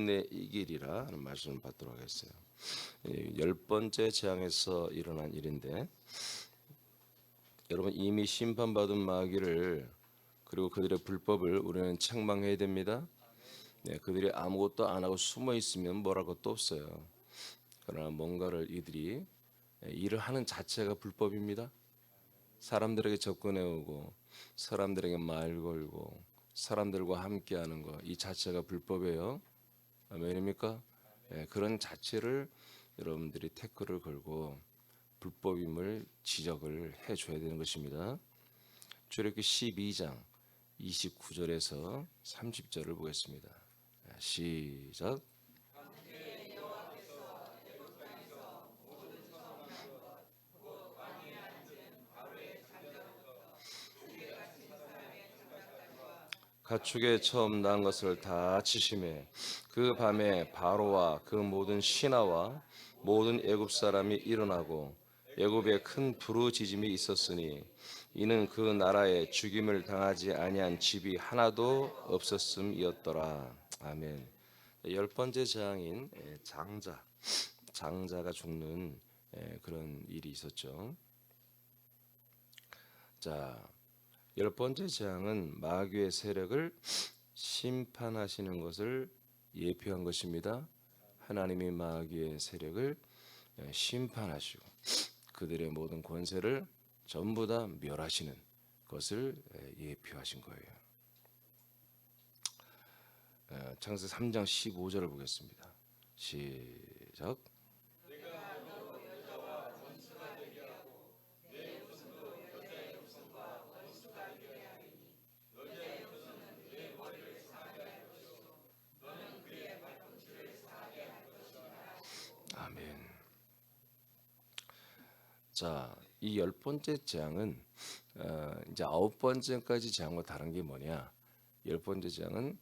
끝내 이기리라 하는 말씀을 받도록 하겠어요. 10번째 재앙에서 일어난 일인데, 여러분 이미 심판받은 마귀를 그리고 그들의 불법을 우리는 책망해야 됩니다. 그들이 아무것도 안 하고 숨어 있으면 뭐랄 것도 없어요. 그러나 뭔가를 이들이 일을 하는 자체가 불법입니다. 사람들에게 접근해 오고 사람들에게 말 걸고 사람들과 함께하는 것, 이 자체가 불법이에요. 아멘입니까? 그런 자체를 여러분들이 태클을 걸고 불법임을 지적을 해줘야 되는 것입니다. 출애굽기 12장 29절에서 30절을 보겠습니다. 시작. 가축에 처음 난 것을 다 치심해 그 밤에 바로와 그 모든 신하와 모든 애굽 사람이 일어나고 애굽에 큰 부르짖음이 있었으니 이는 그 나라에 죽임을 당하지 아니한 집이 하나도 없었음이었더라. 아멘. 10번째 재앙인 장자가 죽는 그런 일이 있었죠. 자, 10번째 재앙은 마귀의 세력을 심판하시는 것을 예표한 것입니다. 하나님이 마귀의 세력을 심판하시고 그들의 모든 권세를 전부 다 멸하시는 것을 예표하신 거예요. 창세기 3장 15절을 보겠습니다. 시작. 아멘. 자, 이 10번째 재앙은 이제 9번째까지 재앙과 다른 게 뭐냐? 10번째 재앙은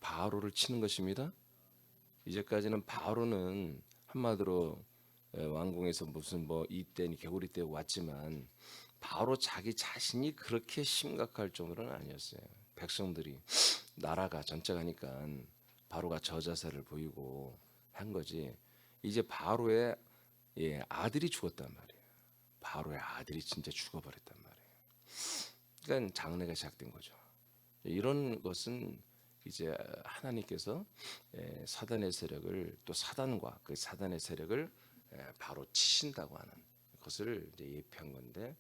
바로를 치는 것입니다. 이제까지는 바로는 한마디로 왕궁에서 무슨 뭐 이때니 개구리 때 왔지만 바로 자기 자신이 그렇게 심각할 정도는 아니었어요. 백성들이 나라가 전체가 하니까 바로가 저자세를 보이고 한 거지. 이제 바로의 아들이 죽었단 말이에요. 바로의 아들이 진짜 죽어버렸단 말이에요. 그러니까 장래가 시작된 거죠. 이런 것은 이제 하나님께서 사단의 세력을 또 사단과 그 사단의 세력을 바로 치신다고 하는 것을 이제 예표한 건데,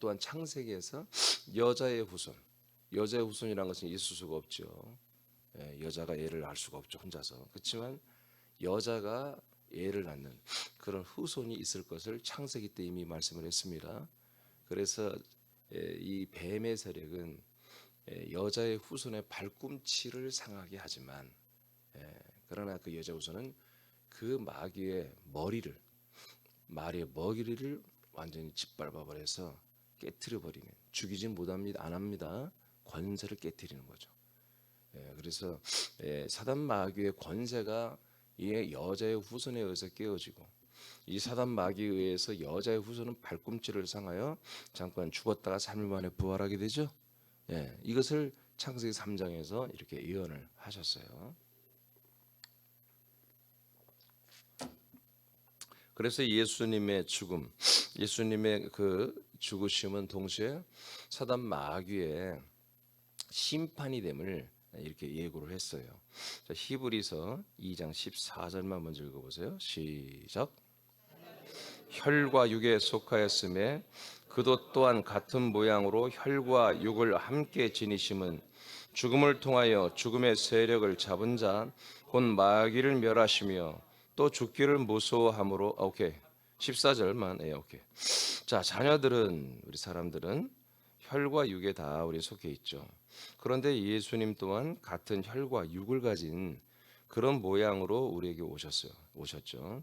또한 창세기에서 여자의 후손이라는 것은 있을 수가 없죠. 여자가 애를 낳을 수가 없죠, 혼자서. 그렇지만 여자가 애를 낳는 그런 후손이 있을 것을 창세기 때 이미 말씀을 했습니다. 그래서 이 뱀의 세력은 여자의 후손의 발꿈치를 상하게 하지만, 그러나 그 여자 후손은 그 마귀의 말의 머리를 완전히 짓밟아 버려서 깨트려 버리는, 죽이진 못합니다, 안 합니다. 권세를 깨트리는 거죠. 그래서 사단 마귀의 권세가 이 여자의 후손에 의해서 깨어지고, 이 사단 마귀에 의해서 여자의 후손은 발꿈치를 상하여 잠깐 죽었다가 3일 만에 부활하게 되죠. 이것을 창세기 3장에서 이렇게 예언을 하셨어요. 그래서 예수님의 그 죽으심은 동시에 사단 마귀의 심판이 됨을 이렇게 예고를 했어요. 자, 히브리서 2장 14절만 먼저 읽어보세요. 시작. 혈과 육에 속하였음에 그도 또한 같은 모양으로 혈과 육을 함께 지니심은 죽음을 통하여 죽음의 세력을 잡은 자 곧 마귀를 멸하시며 또 죽기를 무서워함으로. 오케이. 14절만. 오케이. 자, 자녀들은, 우리 사람들은 혈과 육에 다 우리 속해 있죠. 그런데 예수님 또한 같은 혈과 육을 가진 그런 모양으로 우리에게 오셨죠.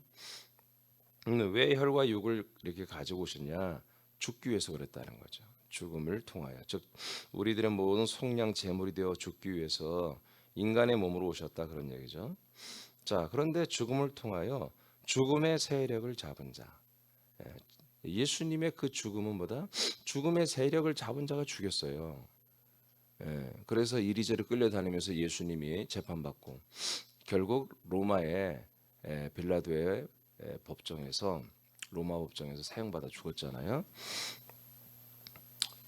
왜 혈과 육을 이렇게 가지고 오셨냐? 죽기 위해서 그랬다는 거죠. 죽음을 통하여, 즉 우리들의 모든 속량 제물이 되어 죽기 위해서 인간의 몸으로 오셨다, 그런 얘기죠. 자, 그런데 죽음을 통하여 죽음의 세력을 잡은 자, 예수님의 그 죽음은 뭐다? 죽음의 세력을 잡은 자가 죽였어요. 그래서 이리저리 끌려다니면서 예수님이 재판받고 결국 로마의 빌라도의 법정에서 로마 법정에서 사형받아 죽었잖아요.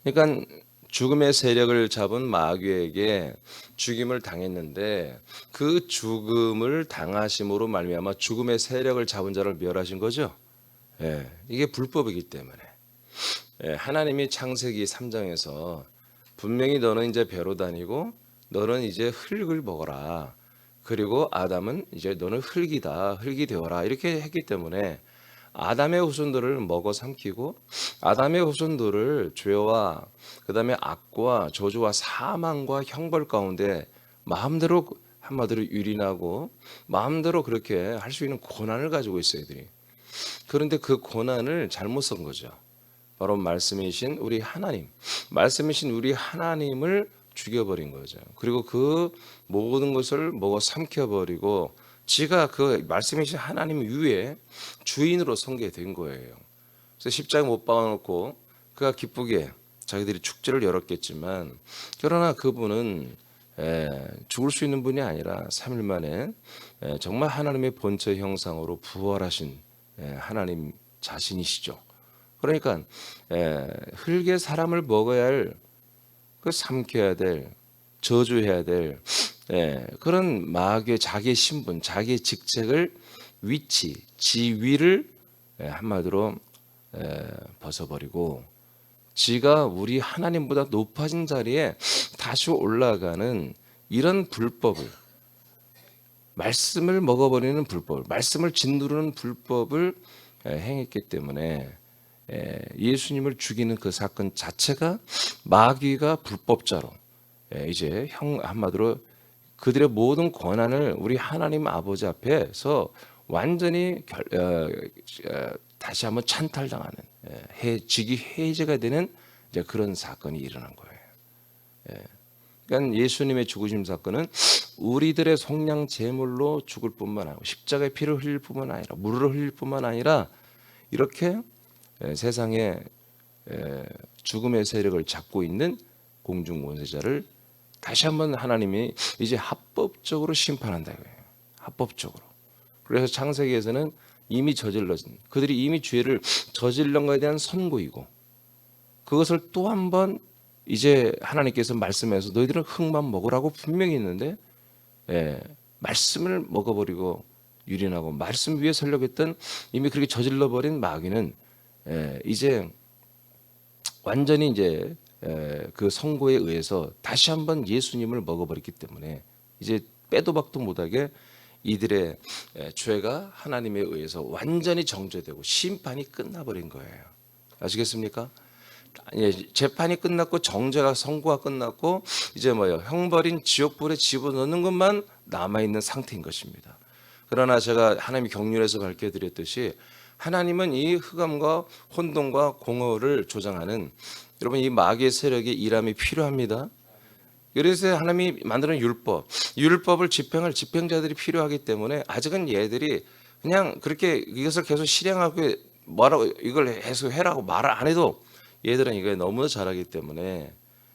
그러니까 죽음의 세력을 잡은 마귀에게 죽임을 당했는데 그 죽음을 당하심으로 말미암아 죽음의 세력을 잡은 자를 멸하신 거죠. 이게 불법이기 때문에 하나님이 창세기 3장에서 분명히 너는 이제 배로 다니고 너는 이제 흙을 먹어라. 그리고 아담은 이제 너는 흙이다. 흙이 되어라. 이렇게 했기 때문에 아담의 후손들을 먹어 삼키고 아담의 후손들을 죄와 그다음에 악과 저주와 사망과 형벌 가운데 마음대로 한마디로 유린하고 마음대로 그렇게 할 수 있는 권한을 가지고 있어요, 이들이. 그런데 그 권한을 잘못 쓴 거죠. 바로 말씀이신 우리 하나님, 말씀이신 우리 하나님을 죽여버린 거죠. 그리고 그 모든 것을 먹어 삼켜버리고 지가 그 말씀이신 하나님 위에 주인으로 서게 된 거예요. 그래서 십자가 못 박아놓고 그가 기쁘게 자기들이 축제를 열었겠지만 그러나 그분은 죽을 수 있는 분이 아니라 3일 만에 정말 하나님의 본체 형상으로 부활하신 하나님 자신이시죠. 그러니까 흙의 사람을 먹어야 할, 그 삼켜야 될, 저주해야 될 그런 마귀의 자기의 신분, 자기의 직책을 위치, 지위를 한마디로 벗어버리고 지가 우리 하나님보다 높아진 자리에 다시 올라가는 이런 불법을, 말씀을 먹어버리는 불법, 말씀을 짓누르는 불법을 행했기 때문에 예수님을 죽이는 그 사건 자체가 마귀가 불법자로 이제 한마디로 그들의 모든 권한을 우리 하나님 아버지 앞에서 완전히 다시 한번 찬탈당하는 직위 해제가 되는 이제 그런 사건이 일어난 거예요. 그러니까 예수님의 죽으심 사건은 우리들의 속량 제물로 죽을 뿐만 아니라 십자가의 피를 흘릴 뿐만 아니라 물을 흘릴 뿐만 아니라 이렇게 세상에 죽음의 세력을 잡고 있는 공중 원세자를 다시 한번 하나님이 이제 합법적으로 심판한다 이거예요. 합법적으로. 그래서 창세기에서는 이미 저질러진 그들이 이미 죄를 저질른 것에 대한 선고이고 그것을 또 한 번 이제 하나님께서 말씀해서 너희들은 흙만 먹으라고 분명히 했는데 말씀을 먹어버리고 유린하고 말씀 위에 서려고 했던 이미 그렇게 저질러버린 마귀는 이제 완전히 이제 그 선고에 의해서 다시 한번 예수님을 먹어버렸기 때문에 이제 빼도 박도 못하게 이들의 죄가 하나님에 의해서 완전히 정죄되고 심판이 끝나버린 거예요. 아시겠습니까? 재판이 끝났고 정죄가 선고가 끝났고 이제 형벌인 지옥불에 집어넣는 것만 남아있는 상태인 것입니다. 그러나 제가 하나님이 경륜에서 밝혀드렸듯이 하나님은 이 흑암과 혼돈과 공허를 조장하는 여러분 이 마귀의 세력의 일함이 필요합니다. 그래서 하나님이 만드는 율법을 집행할 집행자들이 필요하기 때문에 아직은 얘들이 그냥 그렇게 이것을 계속 실행하고 뭐라고 이걸 해석해라고 말을 안 해도 얘들은 이걸 너무 잘하기 때문에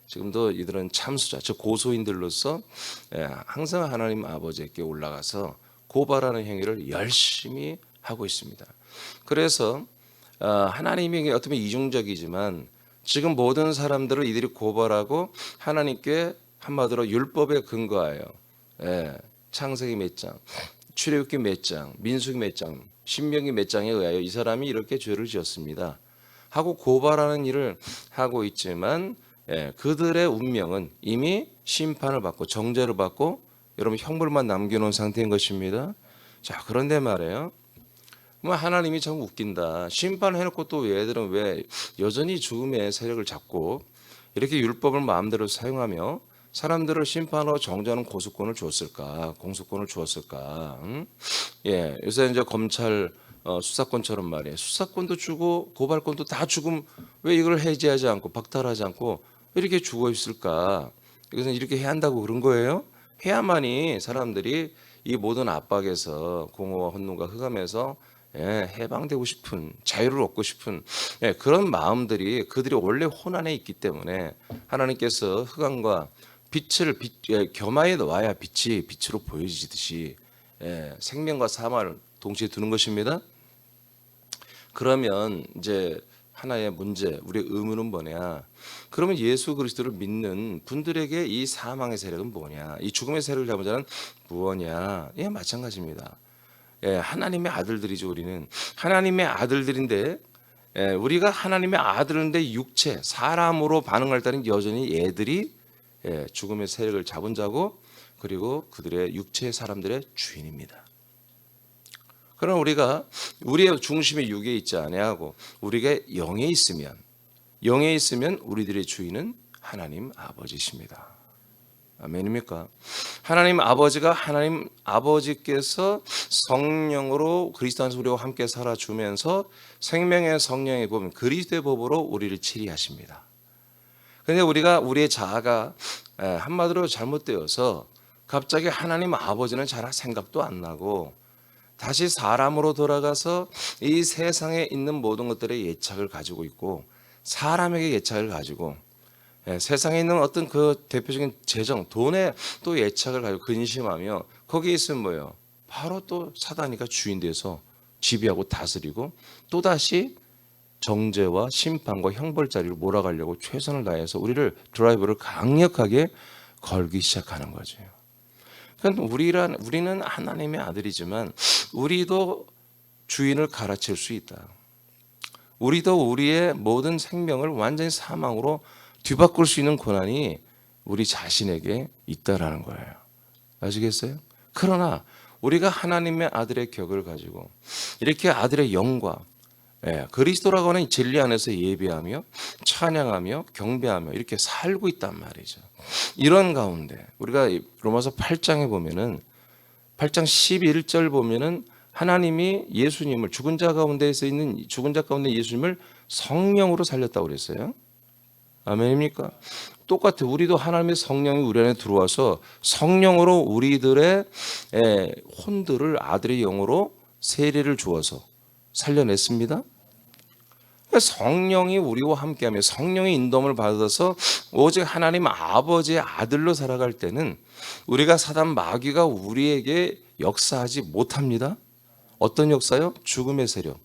지금도 이들은 참수자, 즉 고소인들로서 항상 하나님 아버지께 올라가서 고발하는 행위를 열심히 하고 있습니다. 그래서 하나님이 어떻게 보면 이중적이지만 지금 모든 사람들을 이들이 고발하고 하나님께 한마디로 율법에 근거하여 창세기 몇 장, 출애굽기 몇 장, 민수기 몇 장, 신명기 몇 장에 의하여 이 사람이 이렇게 죄를 지었습니다 하고 고발하는 일을 하고 있지만 그들의 운명은 이미 심판을 받고 정죄를 받고 여러분 형벌만 남겨놓은 상태인 것입니다. 자, 그런데 말이에요. 하나님이 참 웃긴다. 심판을 해놓고 또 얘들은 왜 여전히 죽음의 세력을 잡고 이렇게 율법을 마음대로 사용하며 사람들을 심판하고 정죄하는 고소권을 주었을까, 공소권을 주었을까? 요새 이제 검찰 수사권처럼 말이에요. 수사권도 주고 고발권도 다 주고 왜 이걸 해제하지 않고 박탈하지 않고 이렇게 주고 있을까? 이것은 이렇게 해야 한다고 그런 거예요. 해야만이 사람들이 이 모든 압박에서 공허와 혼돈과 흑암에서 해방되고 싶은, 자유를 얻고 싶은 그런 마음들이 그들이 원래 혼안에 있기 때문에 하나님께서 흑암과 빛을 겸하여 놓아야 빛이 빛으로 보여지듯이 생명과 사망을 동시에 두는 것입니다. 그러면 이제 하나의 문제, 우리의 의문은 뭐냐? 그러면 예수 그리스도를 믿는 분들에게 이 사망의 세력은 뭐냐? 이 죽음의 세력을 잡은 자는 무엇이냐? 예, 마찬가지입니다. 하나님의 아들들이죠. 우리는 하나님의 아들들인데 우리가 하나님의 아들인데 육체, 사람으로 반응할 때는 여전히 애들이 죽음의 세력을 잡은 자고 그리고 그들의 육체의 사람들의 주인입니다. 그러나 우리가 우리의 중심이 육에 있지 아니하고 우리가 영에 있으면 우리들의 주인은 하나님 아버지십니다. 아멘입니까? 하나님 아버지가 하나님 아버지께서 성령으로 그리스도 안에서 우리와 함께 살아주면서 생명의 성령의 법, 그리스도의 법으로 우리를 치리하십니다. 그런데 우리가 우리의 자아가 한마디로 잘못되어서 갑자기 하나님 아버지는 잘 생각도 안 나고 다시 사람으로 돌아가서 이 세상에 있는 모든 것들의 예착을 가지고 있고 사람에게 예착을 가지고 세상에 있는 어떤 그 대표적인 재정, 돈에 또 예착을 가지고 근심하며 거기에 있으면 뭐예요? 바로 또 사단이가 주인 돼서 지배하고 다스리고 또다시 정죄와 심판과 형벌자리를 몰아가려고 최선을 다해서 우리를 드라이브를 강력하게 걸기 시작하는 거죠. 그러니까 우리는 하나님의 아들이지만 우리도 주인을 갈아칠 수 있다. 우리도 우리의 모든 생명을 완전히 사망으로 뒤바꿀 수 있는 권한이 우리 자신에게 있다라는 거예요. 아시겠어요? 그러나 우리가 하나님의 아들의 격을 가지고 이렇게 아들의 영과 그리스도라고 하는 진리 안에서 예배하며 찬양하며 경배하며 이렇게 살고 있단 말이죠. 이런 가운데 우리가 로마서 8장에 보면은 8장 11절 보면은 하나님이 예수님을 죽은 자 가운데 예수님을 성령으로 살렸다고 그랬어요. 아멘입니까? 똑같아. 우리도 하나님의 성령이 우리 안에 들어와서 성령으로 우리들의 혼들을 아들의 영으로 세례를 주어서 살려냈습니다. 성령이 우리와 함께하며 성령의 인도함을 받아서 오직 하나님 아버지의 아들로 살아갈 때는 우리가 사단 마귀가 우리에게 역사하지 못합니다. 어떤 역사요? 죽음의 세력,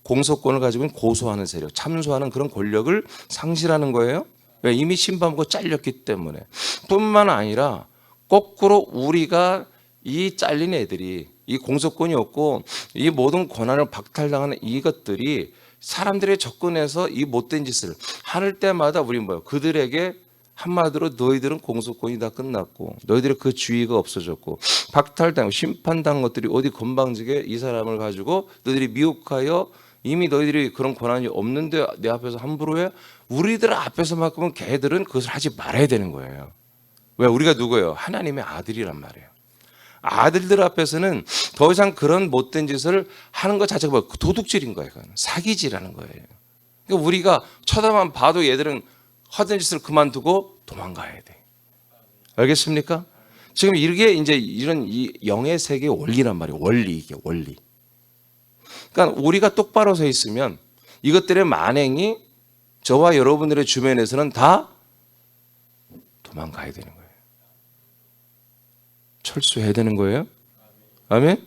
공소권을 가지고 있는 고소하는 세력, 참소하는 그런 권력을 상실하는 거예요. 왜? 이미 심판받고 잘렸기 때문에. 뿐만 아니라 거꾸로 우리가 이 잘린 애들이 이 공소권이 없고 이 모든 권한을 박탈당하는 이것들이 사람들의 접근해서 이 못된 짓을 할 때마다 우리는 뭐예요? 그들에게 한마디로 너희들은 공소권이 다 끝났고 너희들의 그 주의가 없어졌고 박탈당하고 심판당한 것들이 어디 건방지게 이 사람을 가지고 너희들이 미혹하여 이미 너희들이 그런 권한이 없는데 내 앞에서 함부로 해? 우리들 앞에서만큼은 걔들은 그것을 하지 말아야 되는 거예요. 왜? 우리가 누구예요? 하나님의 아들이란 말이에요. 아들들 앞에서는 더 이상 그런 못된 짓을 하는 것 자체가 뭐 도둑질인 거예요. 사기질하는 거예요. 그러니까 우리가 쳐다만 봐도 얘들은 하던 짓을 그만두고 도망가야 돼. 알겠습니까? 지금 이게 이제 이런 이 영의 세계의 원리란 말이에요. 원리, 이게 원리. 그러니까 우리가 똑바로 서 있으면 이것들의 만행이 저와 여러분들의 주변에서는 다 도망가야 되는 거예요. 철수해야 되는 거예요. 아멘.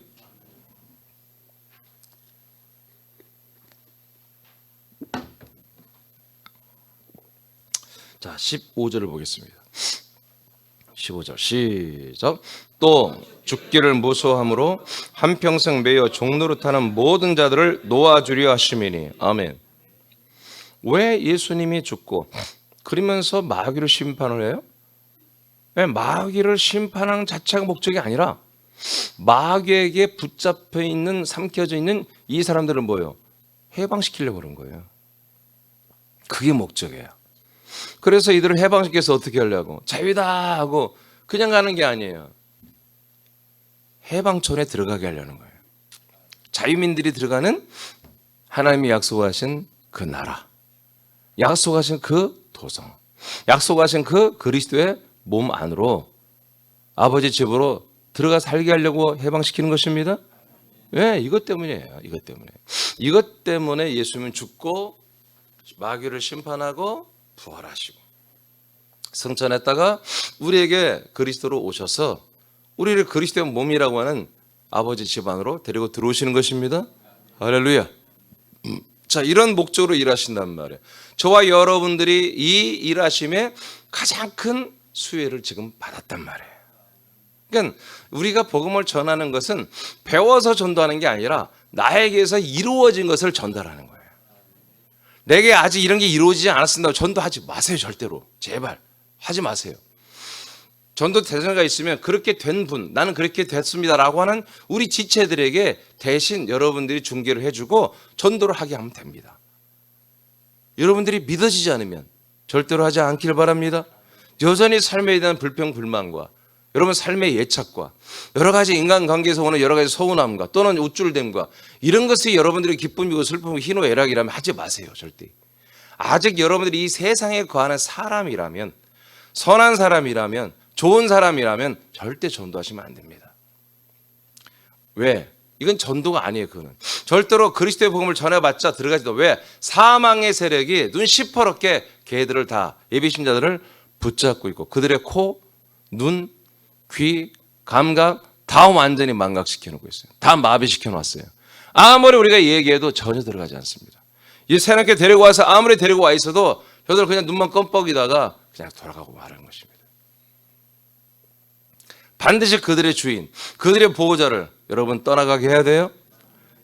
자, 15절을 보겠습니다. 15절 시작. 또 죽기를 무서워함으로 한평생 매여 종노릇하는 모든 자들을 놓아주려 하심이니. 아멘. 왜 예수님이 죽고 그러면서 마귀를 심판을 해요? 왜? 마귀를 심판하는 자체가 목적이 아니라 마귀에게 붙잡혀 있는, 삼켜져 있는 이 사람들을 뭐예요? 해방시키려고 그런 거예요. 그게 목적이에요. 그래서 이들을 해방시켜서 어떻게 하려고? 자유다 하고 그냥 가는 게 아니에요. 해방촌에 들어가게 하려는 거예요. 자유민들이 들어가는 하나님이 약속하신 그 나라, 약속하신 그 도성, 약속하신 그 그리스도의 몸 안으로 아버지 집으로 들어가 살게 하려고 해방시키는 것입니다. 왜? 이것 때문이에요. 이것 때문에 예수님은 죽고 마귀를 심판하고 부활하시고 승천했다가 우리에게 그리스도로 오셔서 우리를 그리스도의 몸이라고 하는 아버지 집안으로 데리고 들어오시는 것입니다. 할렐루야. 자, 이런 목적으로 일하신단 말이에요. 저와 여러분들이 이 일하심에 가장 큰 수혜를 지금 받았단 말이에요. 그러니까 우리가 복음을 전하는 것은 배워서 전도하는 게 아니라 나에게서 이루어진 것을 전달하는 거예요. 내게 아직 이런 게 이루어지지 않았습니다. 전도하지 마세요. 절대로. 제발 하지 마세요. 전도 대상자가 있으면 그렇게 된 분, 나는 그렇게 됐습니다라고 하는 우리 지체들에게 대신 여러분들이 중개를 해주고 전도를 하게 하면 됩니다. 여러분들이 믿어지지 않으면 절대로 하지 않길 바랍니다. 여전히 삶에 대한 불평, 불만과 여러분 삶의 예착과 여러 가지 인간관계에서 오는 여러 가지 서운함과 또는 우쭐됨과 이런 것이 여러분들의 기쁨이고 슬픔이고 희노애락이라면 하지 마세요. 절대. 아직 여러분들이 이 세상에 거하는 사람이라면, 선한 사람이라면, 좋은 사람이라면 절대 전도하시면 안 됩니다. 왜? 이건 전도가 아니에요. 그거는 절대로 그리스도의 복음을 전해봤자 들어가지도. 왜? 사망의 세력이 눈 시퍼렇게 걔들을 다, 예비신자들을 붙잡고 있고 그들의 코, 눈, 귀, 감각 다 완전히 망각시켜 놓고 있어요. 다 마비시켜 놨어요. 아무리 우리가 얘기해도 전혀 들어가지 않습니다. 이 새롭게 데리고 와서 아무리 데리고 와 있어도 저들 그냥 눈만 껌뻑이다가 그냥 돌아가고 말하는 것입니다. 반드시 그들의 주인, 그들의 보호자를 여러분 떠나가게 해야 돼요.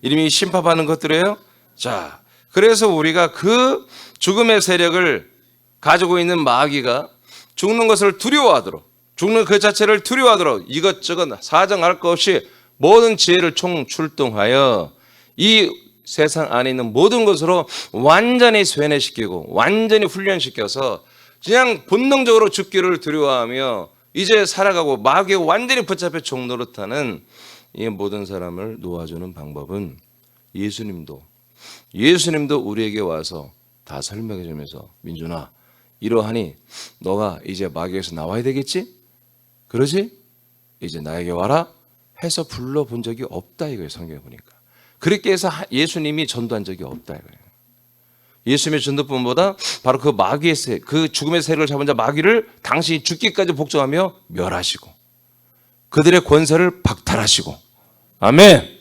이름이 심판하는 것들이에요. 자, 그래서 우리가 그 죽음의 세력을 가지고 있는 마귀가 죽는 것을 두려워하도록, 죽는 그 자체를 두려워하도록 이것저것 사정할 것 없이 모든 지혜를 총출동하여 이 세상 안에 있는 모든 것으로 완전히 쇠뇌시키고 완전히 훈련시켜서 그냥 본능적으로 죽기를 두려워하며 이제 살아가고 마귀에 완전히 붙잡혀 종노릇하는 이 모든 사람을 놓아주는 방법은 예수님도 우리에게 와서 다 설명해 주면서, 민준아 이러하니 너가 이제 마귀에서 나와야 되겠지? 그러지? 이제 나에게 와라 해서 불러본 적이 없다 이거예요. 성경에 보니까. 그렇게 해서 예수님이 전도한 적이 없다 이거예요. 예수님의 전도뿐보다 바로 그 마귀의 세, 그 죽음의 세력을 잡은 자 마귀를 당신이 죽기까지 복종하며 멸하시고 그들의 권세를 박탈하시고, 아멘,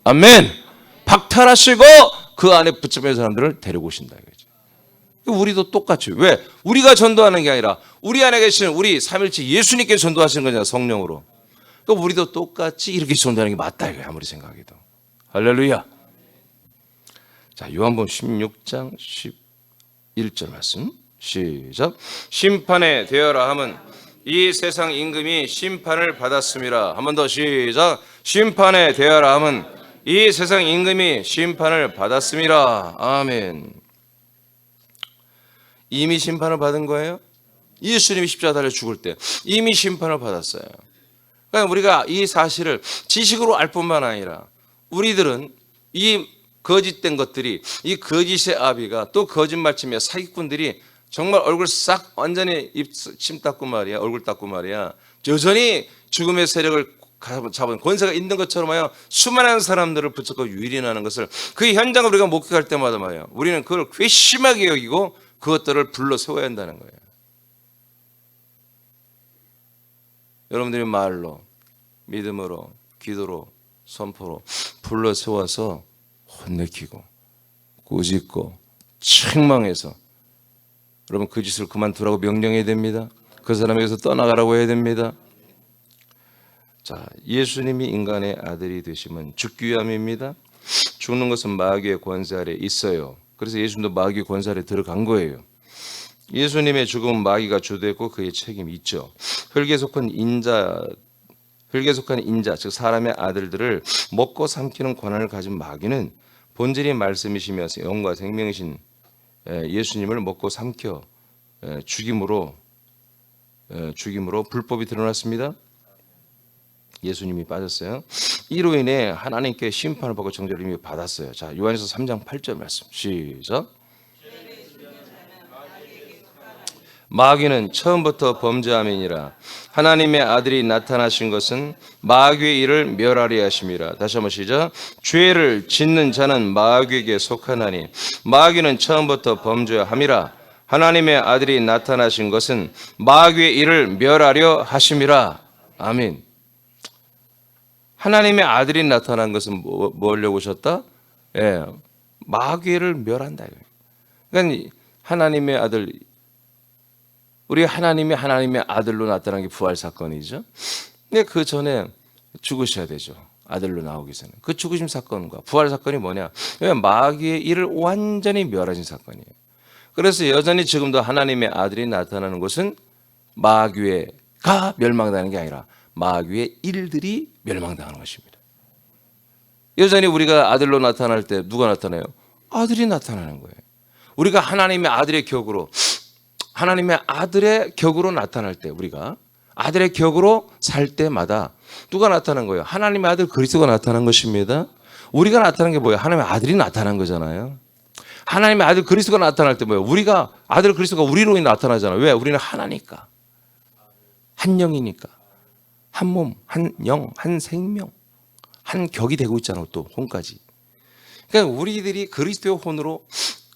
아멘, 박탈하시고 그 안에 붙잡힌 사람들을 데리고 오신다 이거죠. 우리도 똑같이. 왜? 우리가 전도하는 게 아니라 우리 안에 계신 우리 삼일체 예수님께 전도하시는 거잖아요. 성령으로. 그러니까 우리도 똑같이 이렇게 전도하는 게 맞다 이거예요. 아무리 생각해도. 할렐루야. 자, 요한복음 16장 11절 말씀 시작. 심판에 대하라 함은 이 세상 임금이 심판을 받았음이라. 한 번 더 시작. 심판에 대하라 함은 이 세상 임금이 심판을 받았음이라. 아멘. 이미 심판을 받은 거예요. 예수님이 십자가 달려 죽을 때 이미 심판을 받았어요. 그러니까 우리가 이 사실을 지식으로 알 뿐만 아니라 우리들은 이 거짓된 것들이, 이 거짓의 아비가, 또 거짓말치며 사기꾼들이 정말 얼굴 싹 완전히 침 닦고 말이야, 얼굴 닦고 말이야, 여전히 죽음의 세력을 잡은 권세가 있는 것처럼 하여 수많은 사람들을 붙잡고 유린하는 것을, 그 현장을 우리가 목격할 때마다 말이야, 우리는 그걸 괘씸하게 여기고 그것들을 불러 세워야 한다는 거예요. 여러분들이 말로, 믿음으로, 기도로, 선포로 불러 세워서 혼내키고 꾸짖고 책망해서 여러분 그 짓을 그만두라고 명령해야 됩니다. 그 사람에게서 떠나가라고 해야 됩니다. 자, 예수님이 인간의 아들이 되심은 죽기 위함입니다. 죽는 것은 마귀의 권세 아래 있어요. 그래서 예수님도 마귀의 권세 아래 들어간 거예요. 예수님의 죽음은 마귀가 주도했고 그의 책임이 있죠. 흙에 속한 인자, 즉 사람의 아들들을 먹고 삼키는 권한을 가진 마귀는 본질이 말씀이시면서 영과 생명이신 예수님을 먹고 삼켜 죽임으로 불법이 드러났습니다. 예수님이 빠졌어요. 이로 인해 하나님께 심판을 받고 정죄를 이미 받았어요. 자, 요한에서 3장 8절 말씀 시작. 마귀는 처음부터 범죄함이니라. 하나님의 아들이 나타나신 것은 마귀의 일을 멸하려 하심이라. 다시 한번 시작. 죄를 짓는 자는 마귀에게 속하나니 마귀는 처음부터 범죄함이라. 하나님의 아들이 나타나신 것은 마귀의 일을 멸하려 하심이라. 아멘. 하나님의 아들이 나타난 것은 뭐 하려고 오셨다? 예, 마귀를 멸한다. 그러니까 하나님의 아들, 우리 하나님의 아들로 나타난 게 부활 사건이죠. 근데 그 전에 죽으셔야 되죠. 아들로 나오기 전에. 그 죽으심 사건과 부활 사건이 뭐냐? 마귀의 일을 완전히 멸하신 사건이에요. 그래서 여전히 지금도 하나님의 아들이 나타나는 것은 마귀가 멸망당하는 게 아니라 마귀의 일들이 멸망당하는 것입니다. 여전히 우리가 아들로 나타날 때 누가 나타나요? 아들이 나타나는 거예요. 우리가 하나님의 아들의 격으로, 하나님의 아들의 격으로 나타날 때, 우리가 아들의 격으로 살 때마다 누가 나타난 거예요? 하나님의 아들 그리스도가 나타난 것입니다. 우리가 나타난 게 뭐예요? 하나님의 아들이 나타난 거잖아요. 하나님의 아들 그리스도가 나타날 때 뭐예요? 우리가 아들 그리스도가 우리로 나타나잖아요. 왜? 우리는 하나니까. 한 영이니까. 한 몸, 한 영, 한 생명, 한 격이 되고 있잖아요. 또 혼까지. 그러니까 우리들이 그리스도의 혼으로,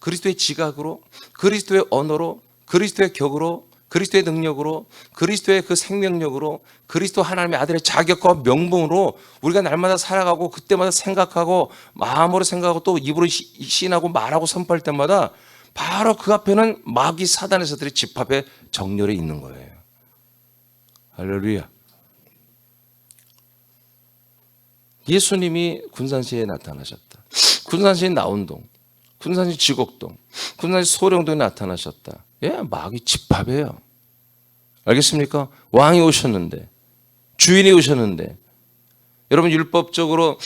그리스도의 지각으로, 그리스도의 언어로, 그리스도의 격으로, 그리스도의 능력으로, 그리스도의 그 생명력으로, 그리스도 하나님의 아들의 자격과 명분으로 우리가 날마다 살아가고 그때마다 생각하고 마음으로 생각하고 또 입으로 시인하고 말하고 선포할 때마다 바로 그 앞에는 마귀 사단의 자들이 집합에 정렬해 있는 거예요. 할렐루야. 예수님이 군산시에 나타나셨다. 군산시 나운동, 군산시 지곡동, 군산시 소령동에 나타나셨다. 예, 마귀 집합이에요. 알겠습니까? 왕이 오셨는데, 주인이 오셨는데, 여러분 율법적으로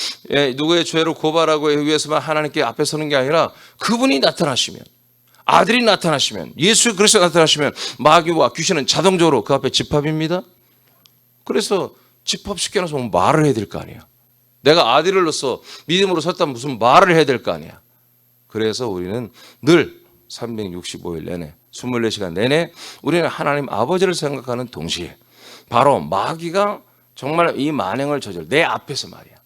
누구의 죄로 고발하고 위해서만 하나님께 앞에 서는 게 아니라 그분이 나타나시면, 아들이 나타나시면, 예수 그리스도 나타나시면 마귀와 귀신은 자동적으로 그 앞에 집합입니다. 그래서 집합시켜놔서 말을 해야 될 거 아니야. 내가 아들로서 믿음으로 섰다면 무슨 말을 해야 될 거 아니야. 그래서 우리는 늘 365일 내내 24시간 내내 우리는 하나님 아버지를 생각하는 동시에 바로 마귀가 정말 이 만행을 저질 내 앞에서 말이야.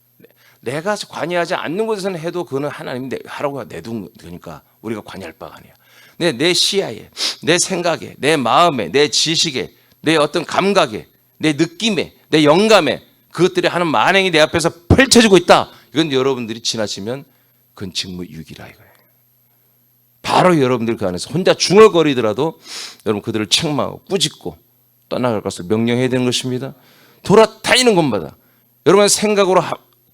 내가 관여하지 않는 곳에서는 해도 그거는 하나님이 하라고 내둔 거니까 우리가 관여할 바가 아니야. 내 시야에, 내 생각에, 내 마음에, 내 지식에, 내 어떤 감각에, 내 느낌에, 내 영감에 그것들이 하는 만행이 내 앞에서 펼쳐지고 있다. 이건 여러분들이 지나치면 그건 직무유기라 이거예요. 바로 여러분들 그 안에서 혼자 중얼거리더라도 여러분 그들을 책망하고 꾸짖고 떠나갈 것을 명령해야 되는 것입니다. 돌아다니는 곳마다 여러분 생각으로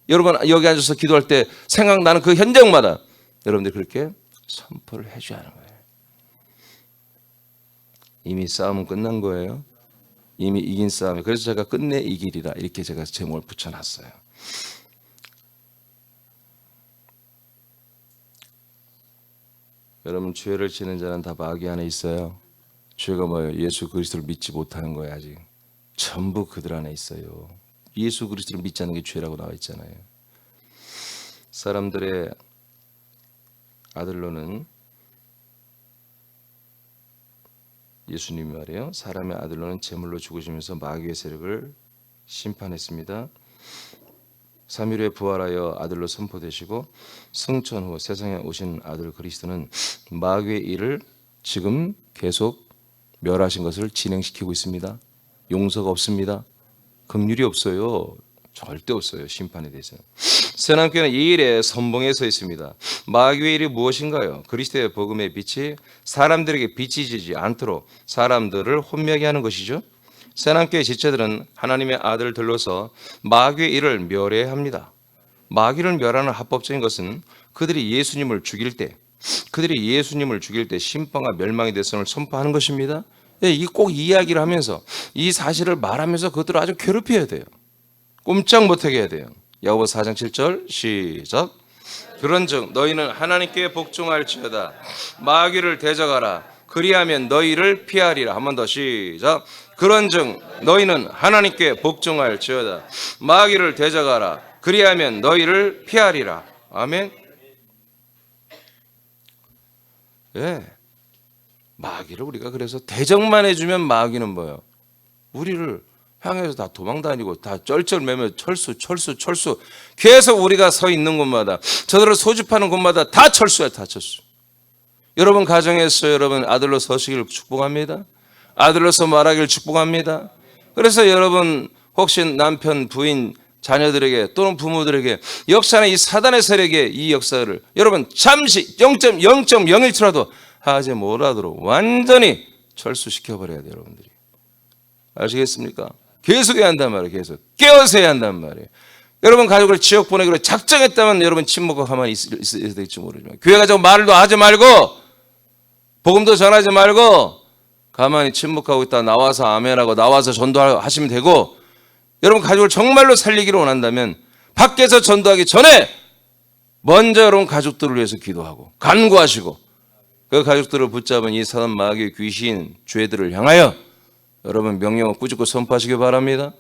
여러분 여기 앉아서 기도할 때 생각나는 그 현장마다 여러분들 그렇게 선포를 해줘야 하는 거예요. 이미 싸움은 끝난 거예요. 이미 이긴 싸움이. 그래서 제가 끝내 이기리라 이렇게 제가 제목을 붙여놨어요. 여러분 죄를 지는 자는 다 마귀 안에 있어요. 죄가 뭐예요? 예수 그리스도를 믿지 못하는 거예요. 아직 전부 그들 안에 있어요. 예수 그리스도를 믿지 않는 게 죄라고 나와 있잖아요. 사람들의 아들로는 예수님이 말해요. 사람의 아들로는 제물로 죽으시면서 마귀의 세력을 심판했습니다. 3일 후에 부활하여 아들로 선포되시고 승천 후 세상에 오신 아들 그리스도는 마귀의 일을 지금 계속 멸하신 것을 진행시키고 있습니다. 용서가 없습니다. 긍휼이 없어요. 절대 없어요. 심판에 대해서는. 새남교회는 이 일에 선봉에 서 있습니다. 마귀의 일이 무엇인가요? 그리스도의 복음의 빛이 사람들에게 비치지 않도록 사람들을 혼미하게 하는 것이죠. 새남교회 지체들은 하나님의 아들을 들러서 마귀의 일을 멸해야 합니다. 마귀를 멸하는 합법적인 것은 그들이 예수님을 죽일 때 심판과 멸망의 대선을 선포하는 것입니다. 꼭 이야기를 하면서 이 사실을 말하면서 그들을 아주 괴롭혀야 돼요. 꼼짝 못하게 해야 돼요. 야고보서 4장 7절 시작. 그런즉 너희는 하나님께 복종할지어다. 마귀를 대적하라. 그리하면 너희를 피하리라. 한 번 더 시작. 그런즉 너희는 하나님께 복종할지어다. 마귀를 대적하라. 그리하면 너희를 피하리라. 아멘. 예. 마귀를 우리가 그래서 대적만 해주면 마귀는 뭐예요? 우리를 향해서 다 도망다니고 다 쩔쩔매며 철수 계속 우리가 서 있는 곳마다 저들을 소집하는 곳마다 다 철수야, 다 철수. 여러분 가정에서 여러분 아들로 서시기를 축복합니다. 아들로서 말하기를 축복합니다. 그래서 여러분 혹시 남편, 부인, 자녀들에게 또는 부모들에게 역사는 이 사단의 세력의 이 역사를 여러분 잠시 0.0.01초라도 하지 못하도록 완전히 철수시켜버려야 돼요, 여러분들이. 아시겠습니까? 계속 해야 한단 말이에요. 계속 깨어서 해야 한단 말이에요. 여러분 가족을 지옥 보내기로 작정했다면 여러분 침묵하고 가만히 있어야 될지 모르지만 교회 가자고 말도 하지 말고 복음도 전하지 말고 가만히 침묵하고 있다 나와서 아멘하고 나와서 전도하시면 되고, 여러분 가족을 정말로 살리기를 원한다면 밖에서 전도하기 전에 먼저 여러분 가족들을 위해서 기도하고 간구하시고 그 가족들을 붙잡은 이 사단 마귀의 귀신 죄들을 향하여 여러분 명령을 꾸짖고 선포하시기 바랍니다.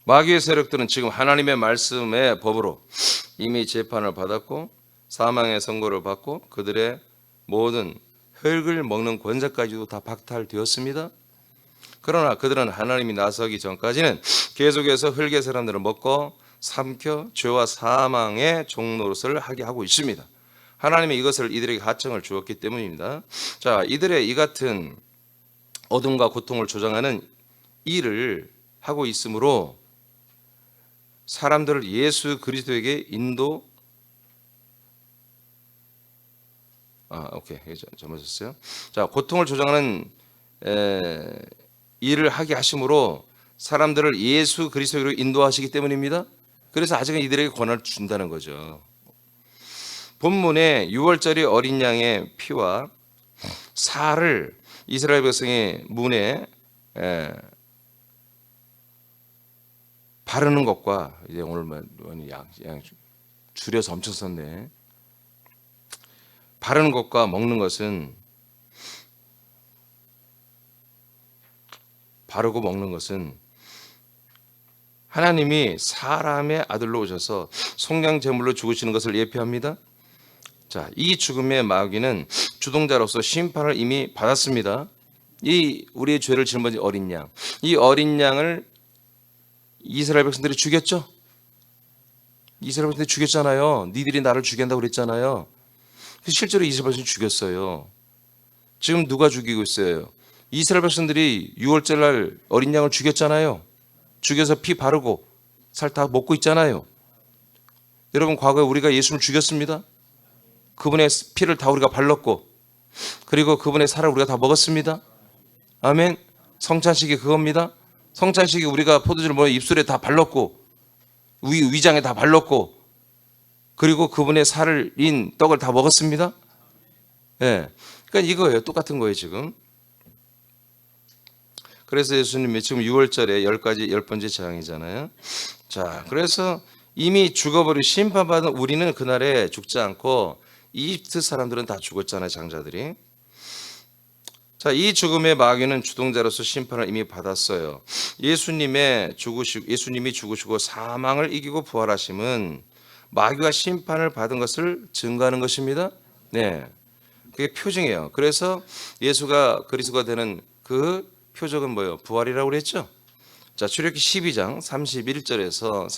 마귀의 세력들은 지금 하나님의 말씀의 법으로 이미 재판을 받았고 사망의 선고를 받고 그들의 모든 흙을 먹는 권세까지도 다 박탈되었습니다. 그러나 그들은 하나님이 나서기 전까지는 계속해서 흙의 사람들을 먹고 삼켜 죄와 사망의 종노릇을 하게 하고 있습니다. 하나님이 이것을 이들에게 하청을 주었기 때문입니다. 자, 이들의 이 같은 어둠과 고통을 조장하는 일을 하고 있으므로 사람들을 예수 그리스도에게 잘못했어요. 자, 고통을 조장하는 일을 하게 하심으로 사람들을 예수 그리스도로 인도하시기 때문입니다. 그래서 아직은 이들에게 권한을 준다는 거죠. 본문에 6월절이 어린 양의 피와 살을 이스라엘 백성의 문에 바르는 것과 이제 오늘 양 줄여서 엄청 썼네. 바르는 것과 먹는 것은 바르고 먹는 것은 하나님이 사람의 아들로 오셔서 속량 제물로 죽으시는 것을 예표합니다. 자, 이 죽음의 마귀는 주동자로서 심판을 이미 받았습니다. 이 우리의 죄를 짊어진 어린 양, 이 어린 양을 이스라엘 백성들이 죽였죠. 이스라엘 백성들이 죽였잖아요. 니들이 나를 죽인다고 그랬잖아요. 실제로 이스라엘 백성이 죽였어요. 지금 누가 죽이고 있어요? 이스라엘 백성들이 6월절 날 어린 양을 죽였잖아요. 죽여서 피 바르고 살 다 먹고 있잖아요. 여러분 과거에 우리가 예수를 죽였습니다. 그분의 피를 다 우리가 발랐고 그리고 그분의 살을 우리가 다 먹었습니다. 아멘. 성찬식이 그겁니다. 성찬식이 우리가 포도주를 먹어 입술에 다 발랐고 위장에 다 발랐고 그리고 그분의 살을 인 떡을 다 먹었습니다. 예. 그러니까 이거예요. 똑같은 거예요, 지금. 그래서 예수님이 지금 6월절에 10번째 재앙이잖아요. 자, 그래서 이미 죽어버린 심판받은 우리는 그날에 죽지 않고 이집트 사람들은 다 죽었잖아요, 장자들이. 자, 이 죽음의 마귀는 주동자로서 심판을 이미 받았어요. 예수님이 죽으시고 사망을 이기고 부활하심은 마귀가 심판을 받은 것을 증거하는 것입니다. 네, 그게 표징이에요. 그래서 예수가 그리스도가 되는 그 표적은 뭐예요? 부활이라고 그랬죠. 자, 출애굽기 12장 31절에서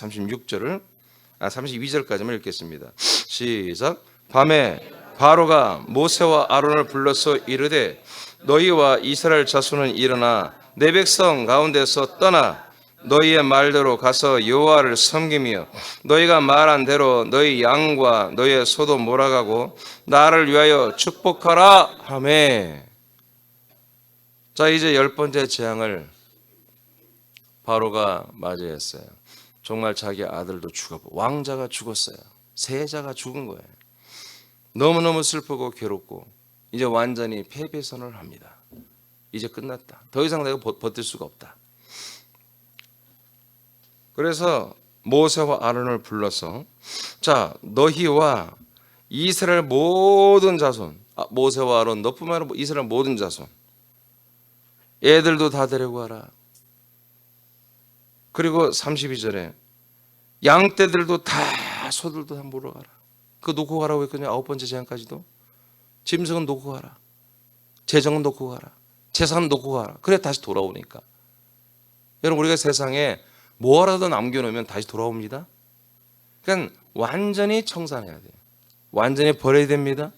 32절까지만 읽겠습니다. 시작. 밤에 바로가 모세와 아론을 불러서 이르되 너희와 이스라엘 자손은 일어나 내 백성 가운데서 떠나 너희의 말대로 가서 여호와를 섬기며 너희가 말한 대로 너희 양과 너희의 소도 몰아가고 나를 위하여 축복하라 하매. 자, 이제 10번째 재앙을 바로가 맞이했어요. 정말 자기 아들도 왕자가 죽었어요. 세자가 죽은 거예요. 너무너무 슬프고 괴롭고 이제 완전히 패배선언을 합니다. 이제 끝났다. 더 이상 내가 버틸 수가 없다. 그래서 모세와 아론을 불러서 자, 너희와 이스라엘 모든 자손, 모세와 아론 너뿐만 아니라 이스라엘 모든 자손, 애들도 다 데리고 와라. 그리고 32절에 양떼들도 다 소들도 다 몰아가라. 그거 놓고 가라고 했거든요. 9번째 재앙까지도. 짐승은 놓고 가라. 재정은 놓고 가라. 재산은 놓고 가라. 그래 다시 돌아오니까. 여러분 우리가 세상에 뭐라도 남겨놓으면 다시 돌아옵니다. 그러니까 완전히 청산해야 돼요. 완전히 버려야 됩니다.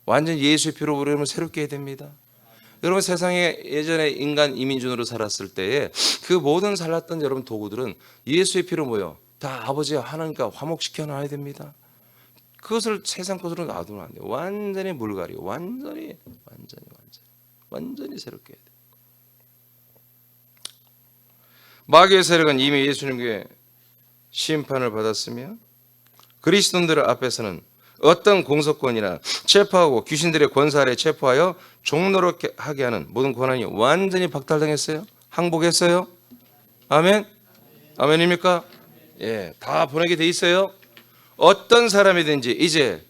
완전히 예수의 피로 우리를 새롭게 해야 됩니다. 여러분 세상에 예전에 인간 이민준으로 살았을 때에 그 모든 살았던 여러분 도구들은 예수의 피로 뭐요? 다 아버지 하나님과 화목시켜 놔야 됩니다. 그것을 세상 것으로 놔두면 안 돼요. 완전히 물갈이고 완전히 새롭게 해야 돼요. 마귀의 세력은 이미 예수님께 심판을 받았으며 그리스도인들 앞에서는 어떤 공소권이나 체포하고 귀신들의 권세 아래 체포하여 종로로 하게 하는 모든 권한이 완전히 박탈당했어요. 항복했어요. 아멘. 아멘입니까? 예, 다 보내게 돼 있어요. 어떤 사람이든지 이제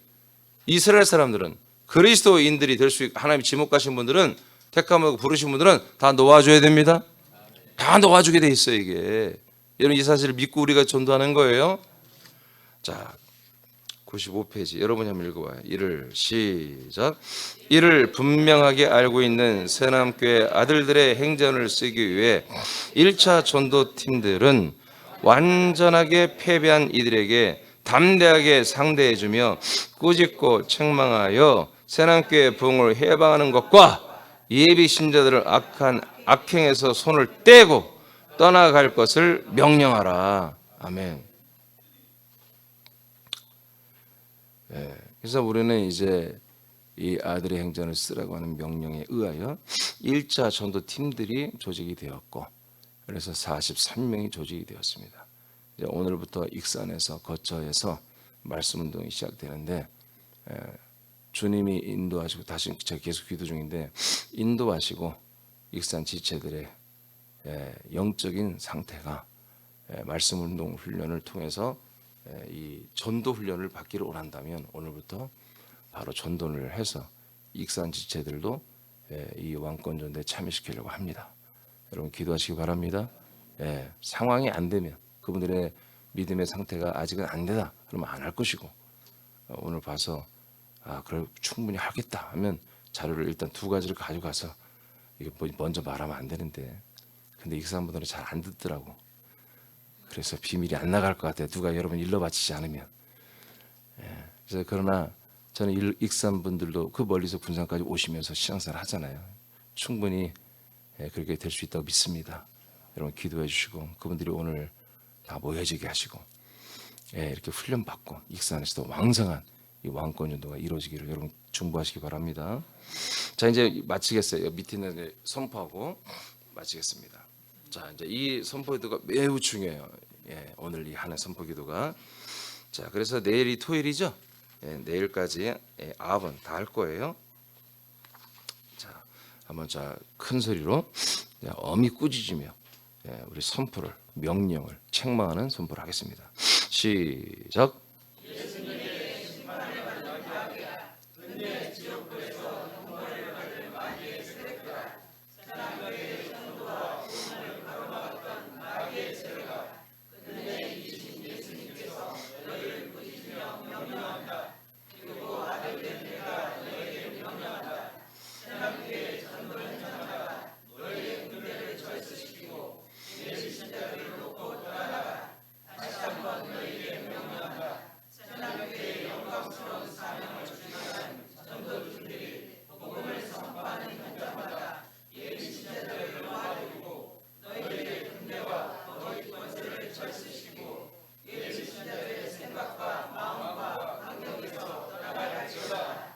이스라엘 사람들은 그리스도인들이 될 수 있고 하나님 지목하신 분들은 택함하고 부르신 분들은 다 놓아줘야 됩니다. 다 놓아주게 돼 있어요. 이게 여러분 이 사실을 믿고 우리가 전도하는 거예요. 자 95페이지 여러분이 한번 읽어봐요. 이를 시작. 이를 분명하게 알고 있는 새남교회 아들들의 행전을 쓰기 위해 1차 전도팀들은 완전하게 패배한 이들에게 담대하게 상대해주며 꾸짖고 책망하여 새남교회의 부흥을 해방하는 것과 예비 신자들을 악한 악행에서 손을 떼고 떠나갈 것을 명령하라. 아멘. 예, 그래서 우리는 이제 이 아들의 행전을 쓰라고 하는 명령에 의하여 1차 전도팀들이 조직이 되었고 그래서 43명이 조직이 되었습니다. 이제 오늘부터 익산에서 거처에서 말씀 운동이 시작되는데 주님이 인도하시고 다시 제가 계속 기도 중인데 인도하시고 익산 지체들의 영적인 상태가 말씀 운동 훈련을 통해서 이 전도 훈련을 받기를 원한다면 오늘부터 바로 전도를 해서 익산 지체들도 이 왕권 전도에 참여시키려고 합니다. 여러분 기도하시기 바랍니다. 상황이 안 되면 그분들의 믿음의 상태가 아직은 안 되다 그러면 안 할 것이고 오늘 봐서 그걸 충분히 하겠다 하면 자료를 일단 2가지를 가져가서 이거 먼저 말하면 안 되는데 근데 익산 분들은 잘 안 듣더라고. 그래서 비밀이 안 나갈 것 같아요. 누가 여러분 일러 바치지 않으면. 그래서 그러나 저는 익산 분들도 그 멀리서 군산까지 오시면서 신앙생활 하잖아요. 충분히 그렇게 될 수 있다고 믿습니다. 여러분 기도해 주시고 그분들이 오늘 다 모여지게 하시고 이렇게 훈련 받고 익산에서도 왕성한 이 왕권 전도가 이루어지기를 여러분 중보하시기 바랍니다. 자 이제 마치겠어요. 밑에 있는 선포하고 마치겠습니다. 자 이제 이 선포기도가 매우 중요해요. 오늘 이 하는 선포기도가 자 그래서 내일이 토요일이죠. 내일까지 9번 다 할 거예요. 자 한번 큰 소리로 엄히 꾸짖으며 우리 선포를 명령을 책망하는 선포를 하겠습니다. 시작.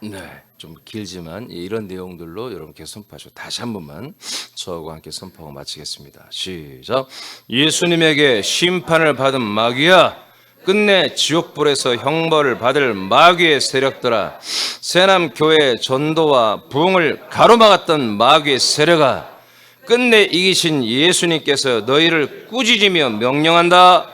네, 좀 길지만 이런 내용들로 여러분께 선포하시고 다시 한 번만 저하고 함께 선포하고 마치겠습니다. 시작. 예수님에게 심판을 받은 마귀야 끝내 지옥불에서 형벌을 받을 마귀의 세력들아 새남교회 전도와 부흥을 가로막았던 마귀의 세력아 끝내 이기신 예수님께서 너희를 꾸짖으며 명령한다.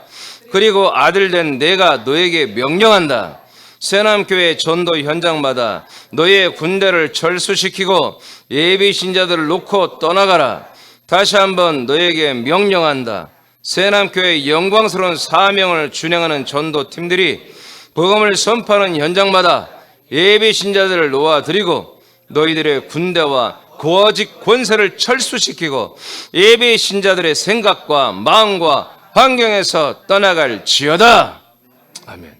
그리고 아들된 내가 너에게 명령한다. 새남교회 전도 현장마다 너희의 군대를 철수시키고 예비 신자들을 놓고 떠나가라. 다시 한번 너에게 명령한다. 새남교회의 영광스러운 사명을 준행하는 전도팀들이 복음을 선포하는 현장마다 예배 신자들을 놓아드리고 너희들의 군대와 고어직 권세를 철수시키고 예배 신자들의 생각과 마음과 환경에서 떠나갈지어다. 아멘.